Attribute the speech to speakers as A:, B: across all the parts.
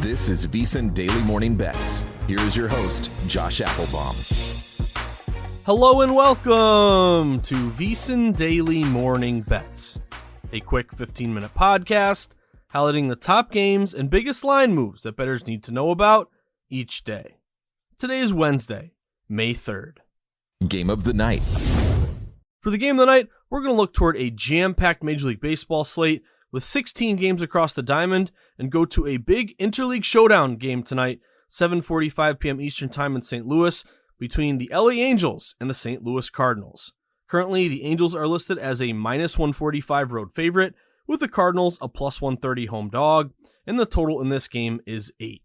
A: This is VSiN Daily Morning Bets. Here is your host, Josh Appelbaum.
B: Hello and welcome to VSiN Daily Morning Bets, a quick 15-minute podcast highlighting the top games and biggest line moves that bettors need to know about each day. Today is Wednesday, May 3rd.
A: Game of the night.
B: For the game of the night, we're going to look toward a jam-packed Major League Baseball slate with 16 games across the diamond and go to a big interleague showdown game tonight, 7:45 p.m. Eastern Time in St. Louis, between the LA Angels and the St. Louis Cardinals. Currently, the Angels are listed as a -145 road favorite, with the Cardinals a +130 home dog, and the total in this game is 8.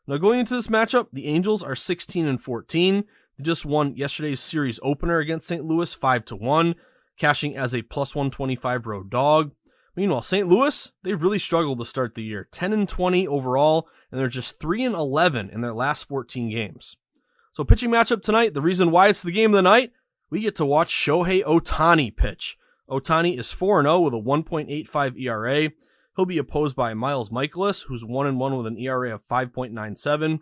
B: Now going into this matchup, the Angels are 16-14. They just won yesterday's series opener against St. Louis 5-1, cashing as a +125 road dog. Meanwhile, St. Louis, they've really struggled to start the year, 10-20 overall, and they're just 3-11 in their last 14 games. So pitching matchup tonight, the reason why it's the game of the night, we get to watch Shohei Ohtani pitch. Ohtani is 4-0 with a 1.85 ERA. He'll be opposed by Miles Mikolas, who's 1-1 with an ERA of 5.97.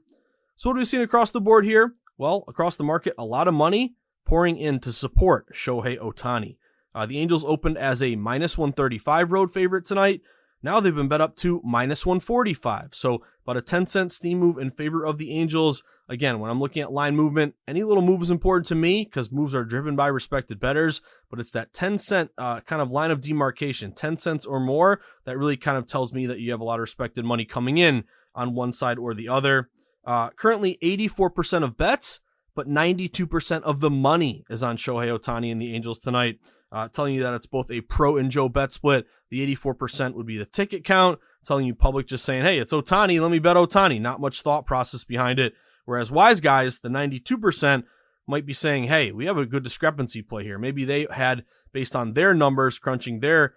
B: So what have we seen across the board here? Well, across the market, a lot of money pouring in to support Shohei Ohtani. The Angels opened as a -135 road favorite tonight. Now they've been bet up to -145. So about a 10-cent steam move in favor of the Angels. Again, when I'm looking at line movement, any little move is important to me because moves are driven by respected bettors, but it's that 10-cent kind of line of demarcation, 10 cents or more, that really kind of tells me that you have a lot of respected money coming in on one side or the other. Currently 84% of bets, but 92% of the money is on Shohei Ohtani and the Angels tonight. Telling you that it's both a pro and Joe bet split. The 84% would be the ticket count, telling you public just saying, hey, it's Ohtani, let me bet Ohtani. Not much thought process behind it. Whereas wise guys, the 92%, might be saying, hey, we have a good discrepancy play here. Maybe they had, based on their numbers, crunching their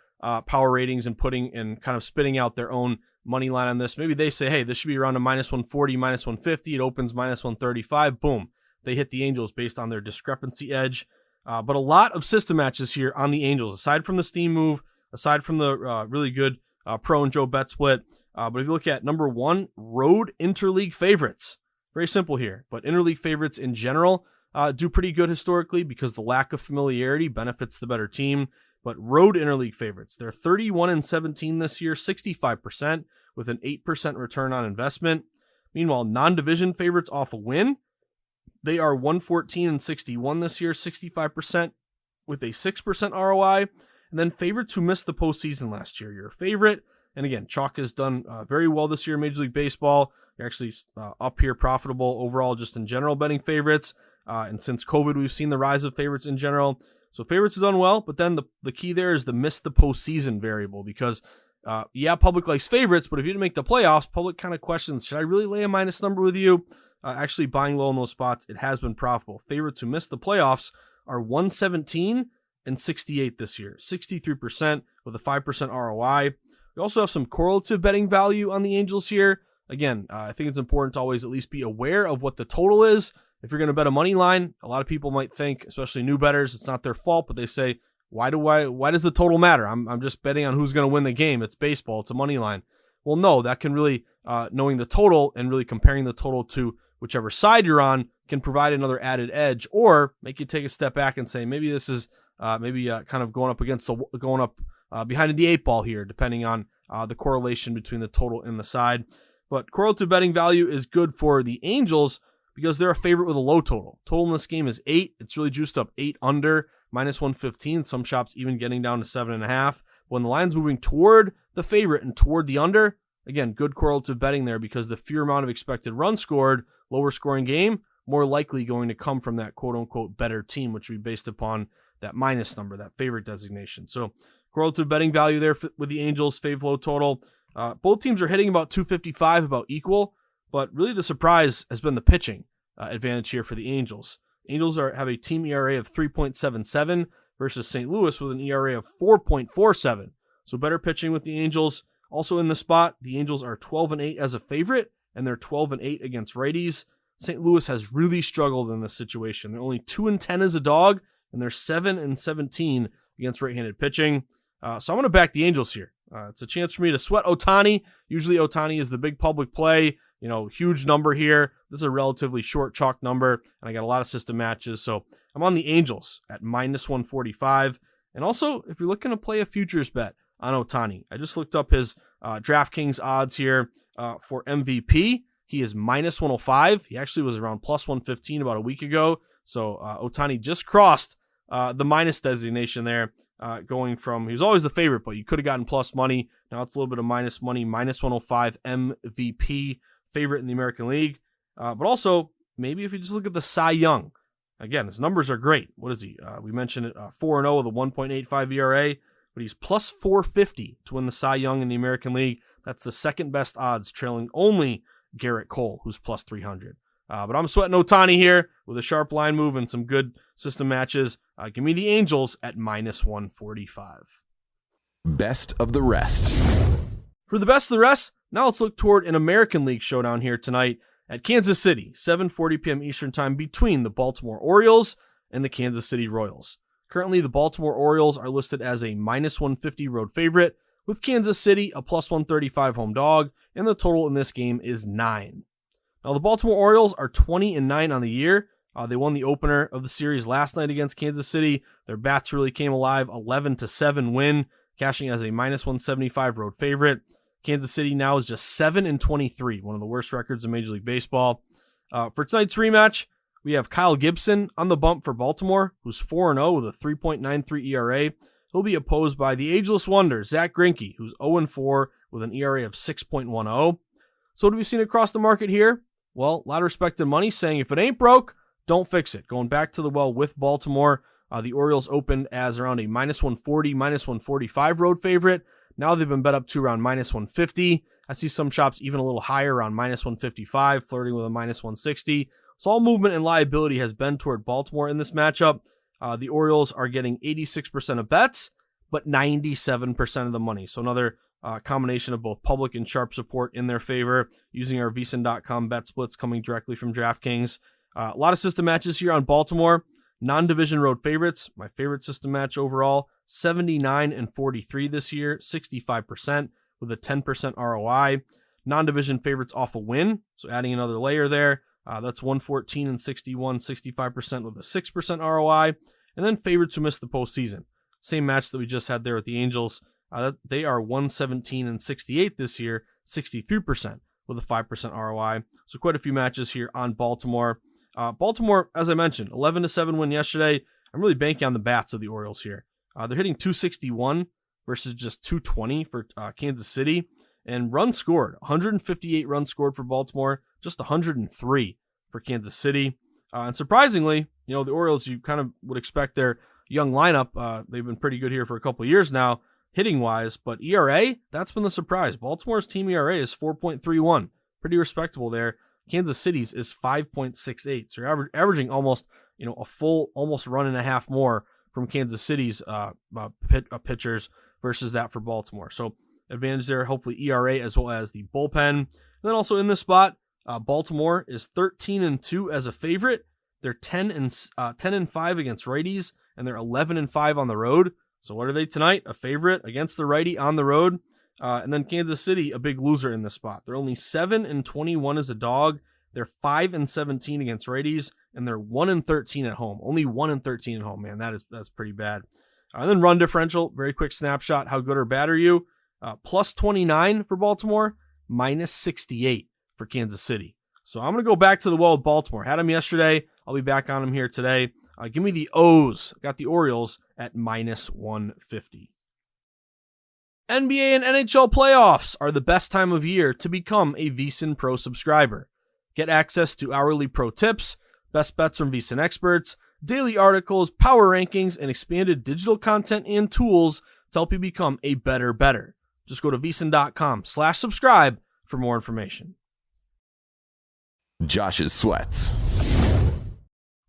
B: power ratings and putting and kind of spitting out their own money line on this. Maybe they say, hey, this should be around a -140, -150. It opens -135. Boom. They hit the Angels based on their discrepancy edge. But a lot of system matches here on the Angels, aside from the steam move, aside from the really good pro and Joe bet split. But if you look at number one, road interleague favorites, very simple here. But interleague favorites in general do pretty good historically because the lack of familiarity benefits the better team. But road interleague favorites, they're 31-17 this year, 65% with an 8% return on investment. Meanwhile, non-division favorites off a win, they are 114-61 this year, 65% with a 6% ROI. And then favorites who missed the postseason last year, you're a favorite. And again, chalk has done very well this year in Major League Baseball. They're actually up here profitable overall just in general betting favorites. And since COVID, we've seen the rise of favorites in general. So favorites have done well, but then the key there is the miss the postseason variable because, public likes favorites, but if you didn't make the playoffs, public kind of questions, should I really lay a minus number with you? Actually buying low in those spots, it has been profitable. Favorites who missed the playoffs are 117-68 this year, 63% with a 5% ROI. We also have some correlative betting value on the Angels here. Again, I think it's important to always at least be aware of what the total is. If you're going to bet a money line, a lot of people might think, especially new bettors, it's not their fault, but they say, why does the total matter? I'm just betting on who's going to win the game. It's baseball. It's a money line. Well, no, that can really, knowing the total and really comparing the total to whichever side you're on can provide another added edge or make you take a step back and say, maybe this is kind of going up behind the 8 ball here, depending on the correlation between the total and the side. But correlative betting value is good for the Angels because they're a favorite with a low total. Total in this game is 8. It's really juiced up 8 under, -115. Some shops even getting down to 7.5. When the line's moving toward the favorite and toward the under, again, good correlative betting there because the fewer amount of expected runs scored, lower scoring game, more likely going to come from that quote-unquote better team, which would be based upon that minus number, that favorite designation. So correlative betting value there with the Angels, fav low total. Both teams are hitting about 255, about equal, but really the surprise has been the pitching advantage here for the Angels. Angels have a team ERA of 3.77 versus St. Louis with an ERA of 4.47. So better pitching with the Angels. Also in the spot, the Angels are 12-8 as a favorite, and they're 12-8 against righties. St. Louis has really struggled in this situation. They're only 2-10 as a dog, and they're 7-17 against right-handed pitching. So I'm going to back the Angels here. It's a chance for me to sweat Ohtani. Usually Ohtani is the big public play, huge number here. This is a relatively short chalk number, and I got a lot of system matches. So I'm on the Angels at minus 145. And also, if you're looking to play a futures bet on Ohtani, I just looked up his DraftKings odds here for MVP. He is minus 105. He actually was around plus 115 about a week ago. So Ohtani just crossed the minus designation there, going from, he was always the favorite, but you could have gotten plus money. Now it's a little bit of minus money, minus 105 MVP, favorite in the American League. But also, maybe if you just look at the Cy Young, again, his numbers are great. What is he? We mentioned it, 4-0 with a 1.85 ERA, but he's plus 450 to win the Cy Young in the American League. That's the second best odds, trailing only Garrett Cole, who's plus 300. But I'm sweating Ohtani here with a sharp line move and some good system matches. Give me the Angels at minus 145.
A: Best of the rest.
B: For the best of the rest, now let's look toward an American League showdown here tonight at Kansas City, 7:40 p.m. Eastern Time, between the Baltimore Orioles and the Kansas City Royals. Currently, the Baltimore Orioles are listed as a minus 150 road favorite, with Kansas City a plus 135 home dog, and the total in this game is 9. Now, the Baltimore Orioles are 20-9 on the year. They won the opener of the series last night against Kansas City. Their bats really came alive, 11-7 win, cashing as a minus 175 road favorite. Kansas City now is just 7-23, one of the worst records in Major League Baseball. For tonight's rematch, we have Kyle Gibson on the bump for Baltimore, who's 4-0 with a 3.93 ERA. He'll be opposed by the ageless wonder, Zach Greinke, who's 0-4 with an ERA of 6.10. So what have we seen across the market here? Well, a lot of respected money saying if it ain't broke, don't fix it. Going back to the well with Baltimore, the Orioles opened as around a minus 140, minus 145 road favorite. Now they've been bet up to around minus 150. I see some shops even a little higher, around minus 155, flirting with a minus 160. So all movement and liability has been toward Baltimore in this matchup. The Orioles are getting 86% of bets, but 97% of the money. So another combination of both public and sharp support in their favor, using our VSiN.com bet splits coming directly from DraftKings. A lot of system matches here on Baltimore. Non-division road favorites, my favorite system match overall, 79-43 this year, 65% with a 10% ROI. Non-division favorites off a win, so adding another layer there. That's 114-61, 65% with a 6% ROI. And then favorites who missed the postseason. Same match that we just had there with the Angels. They are 117-68 this year, 63% with a 5% ROI. So quite a few matches here on Baltimore. Baltimore, as I mentioned, 11-7 win yesterday. I'm really banking on the bats of the Orioles here. They're hitting 261 versus just 220 for Kansas City. And runs scored, 158 runs scored for Baltimore, just 103 for Kansas City. And surprisingly, the Orioles, you kind of would expect their young lineup. They've been pretty good here for a couple of years now, hitting-wise. But ERA, that's been the surprise. Baltimore's team ERA is 4.31. Pretty respectable there. Kansas City's is 5.68. So you're averaging almost, a full, almost run and a half more from Kansas City's pitchers versus that for Baltimore. So advantage there, hopefully ERA as well as the bullpen. And then also in this spot, Baltimore is 13-2 as a favorite. They're 10-5 against righties, and they're 11-5 on the road. So what are they tonight? A favorite against the righty on the road. And then Kansas City, a big loser in this spot. They're only 7-21 as a dog. They're 5-17 against righties, and they're 1-13 at home. Only 1-13 at home, man. That's pretty bad. And then run differential, very quick snapshot. How good or bad are you? Plus 29 for Baltimore, minus 68 for Kansas City. So I'm going to go back to the well with Baltimore. Had them yesterday. I'll be back on them here today. Give me the O's. Got the Orioles at minus 150. NBA and NHL playoffs are the best time of year to become a VSiN Pro subscriber. Get access to hourly pro tips, best bets from VSiN experts, daily articles, power rankings, and expanded digital content and tools to help you become a better. Just go to VSiN.com/subscribe for more information.
A: Josh's sweats.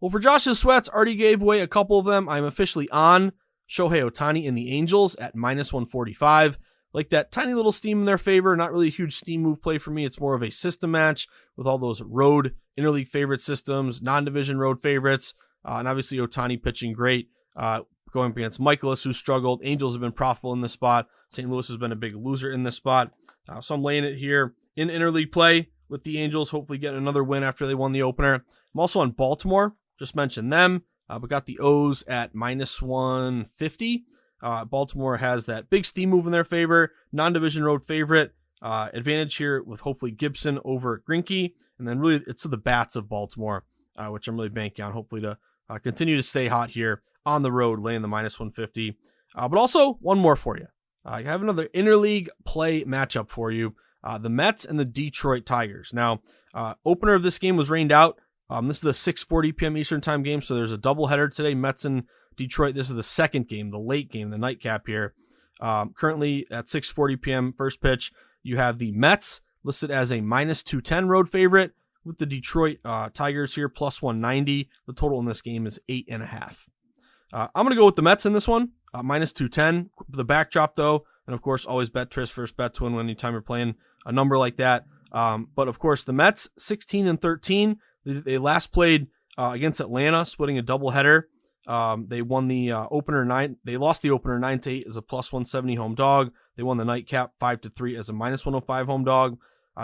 B: Well, for Josh's sweats, already gave away a couple of them. I'm officially on Shohei Ohtani and the Angels at minus 145. Like that tiny little steam in their favor. Not really a huge steam move play for me. It's more of a system match with all those road interleague favorite systems, non-division road favorites, and obviously Ohtani pitching great. going up against Michaelis, who struggled. Angels have been profitable in this spot. St. Louis has been a big loser in this spot. So I'm laying it here in interleague play with the Angels, hopefully getting another win after they won the opener. I'm also on Baltimore. Just mentioned them, but got the O's at minus 150. Baltimore has that big steam move in their favor. Non-division road favorite. Advantage here with hopefully Gibson over Greinke. And then really it's to the bats of Baltimore, which I'm really banking on, hopefully to continue to stay hot here on the road, laying the minus 150. But also one more for you. I have another interleague play matchup for you. The Mets and the Detroit Tigers. Now, opener of this game was rained out. This is the 6:40 p.m. Eastern time game, so there's a doubleheader today. Mets and Detroit. This is the second game, the late game, the nightcap here. Currently at 6:40 p.m. first pitch, you have the Mets listed as a minus 210 road favorite with the Detroit Tigers here plus 190. The total in this game is 8.5. I'm going to go with the Mets in this one, minus 210. The backdrop, though, and of course, always bet Tris first bet to win anytime you're playing a number like that. But of course, the Mets 16-13. They last played against Atlanta, splitting a doubleheader. They won the opener 9. They lost the opener 9-8 as a plus 170 home dog. They won the nightcap 5-3 as a minus 105 home dog.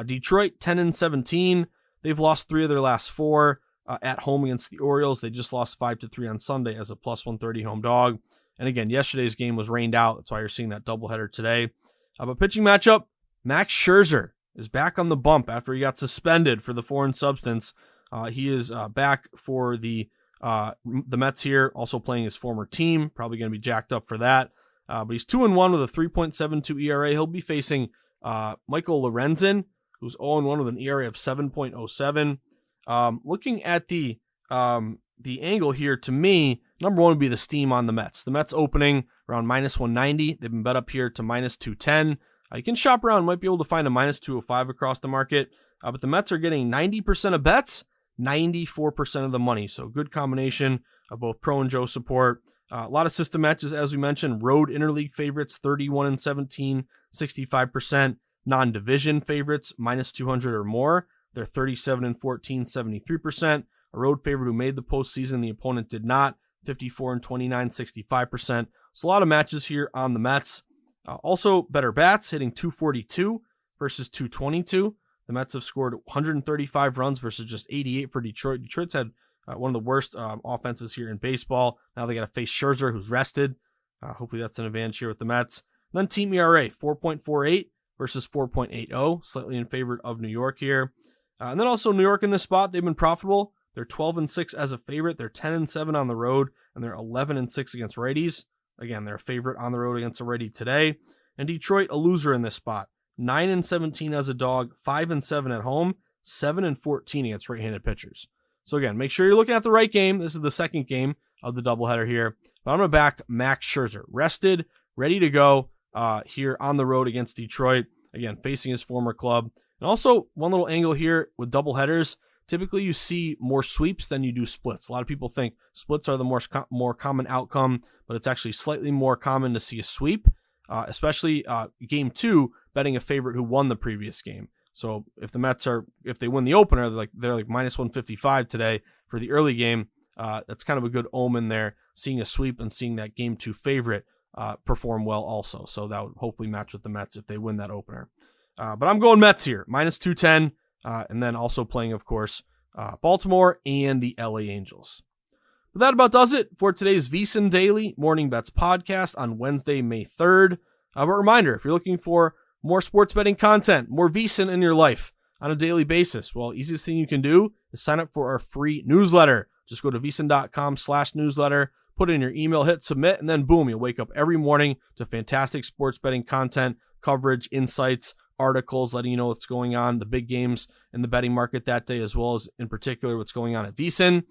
B: Detroit 10-17. They've lost 3 of their last 4 at home against the Orioles. They just lost 5-3 on Sunday as a plus 130 home dog. And again, yesterday's game was rained out. That's why you're seeing that doubleheader today. But pitching matchup, Max Scherzer is back on the bump after he got suspended for the foreign substance. He is back for the Mets here, also playing his former team. Probably going to be jacked up for that. But he's 2-1 with a 3.72 ERA. He'll be facing Michael Lorenzen, who's 0-1 with an ERA of 7.07. Looking at the angle here, to me, number one would be the steam on the Mets. The Mets opening around minus 190. They've been bet up here to minus 210. You can shop around, might be able to find a minus 205 across the market. But the Mets are getting 90% of bets, 94% of the money. So good combination of both pro and Joe support. A lot of system matches, as we mentioned. Road interleague favorites, 31-17, 65%. Non-division favorites, minus 200 or more. They're 37-14, 73%. A road favorite who made the postseason, the opponent did not, 54-29, 65%. So a lot of matches here on the Mets. Also, better bats, hitting 242 versus 222. The Mets have scored 135 runs versus just 88 for Detroit. Detroit's had one of the worst offenses here in baseball. Now they got to face Scherzer, who's rested. Hopefully that's an advantage here with the Mets. And then team ERA, 4.48 versus 4.80, slightly in favor of New York here. And then also New York in this spot, they've been profitable. They're 12-6 as a favorite. They're 10-7 on the road, and they're 11-6 against righties. Again, they're a favorite on the road against a righty today. And Detroit, a loser in this spot. 9-17 as a dog, 5-7 at home, 7-14 against right-handed pitchers. So again, make sure you're looking at the right game. This is the second game of the doubleheader here. But I'm going to back Max Scherzer, rested, ready to go here on the road against Detroit. Again, facing his former club. And also, one little angle here with doubleheaders. Typically, you see more sweeps than you do splits. A lot of people think splits are the more common outcome, but it's actually slightly more common to see a sweep, especially game 2, betting a favorite who won the previous game. So if the Mets if they win the opener, they're like minus 155 today for the early game. That's kind of a good omen there, seeing a sweep and seeing that game 2 favorite perform well also. So that would hopefully match with the Mets if they win that opener. But I'm going Mets here, minus 210, and then also playing, of course, Baltimore and the LA Angels. But that about does it for today's VSiN Daily Morning Bets podcast on Wednesday, May 3rd. But reminder, if you're looking for more sports betting content, more VSiN in your life on a daily basis, well, easiest thing you can do is sign up for our free newsletter. Just go to vsin.com/newsletter, put in your email, hit submit, and then boom, you'll wake up every morning to fantastic sports betting content, coverage, insights, articles letting you know what's going on, the big games in the betting market that day, as well as in particular what's going on at VSiN.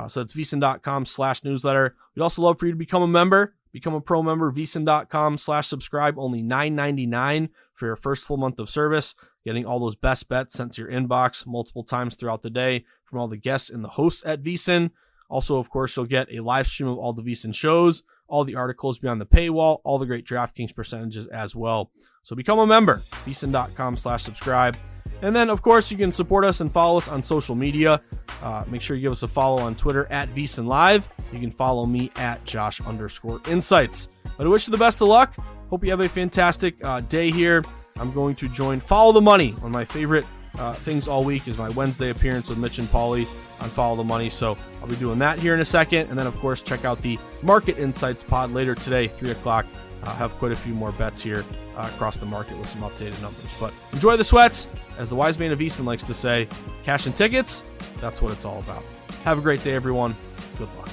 B: So it's vsin.com/newsletter. We'd also love for you to become a member, become a pro member, vsin.com/subscribe, only $9.99 for your first full month of service, getting all those best bets sent to your inbox multiple times throughout the day from all the guests and the hosts at VSiN. Also, of course, you'll get a live stream of all the VSiN shows, all the articles beyond the paywall, all the great DraftKings percentages as well. So become a member, vsin.com/subscribe. And then, of course, you can support us and follow us on social media. Make sure you give us a follow on Twitter at VSiN Live. You can follow me at Josh_Insights. But I wish you the best of luck. Hope you have a fantastic day here. I'm going to join Follow the Money. One of my favorite things all week is my Wednesday appearance with Mitch and Paulie on Follow the Money. So I'll be doing that here in a second. And then, of course, check out the Market Insights pod later today, 3 o'clock. I'll have quite a few more bets here across the market with some updated numbers. But enjoy the sweats. As the wise man of VSiN likes to say, cash and tickets, that's what it's all about. Have a great day, everyone. Good luck.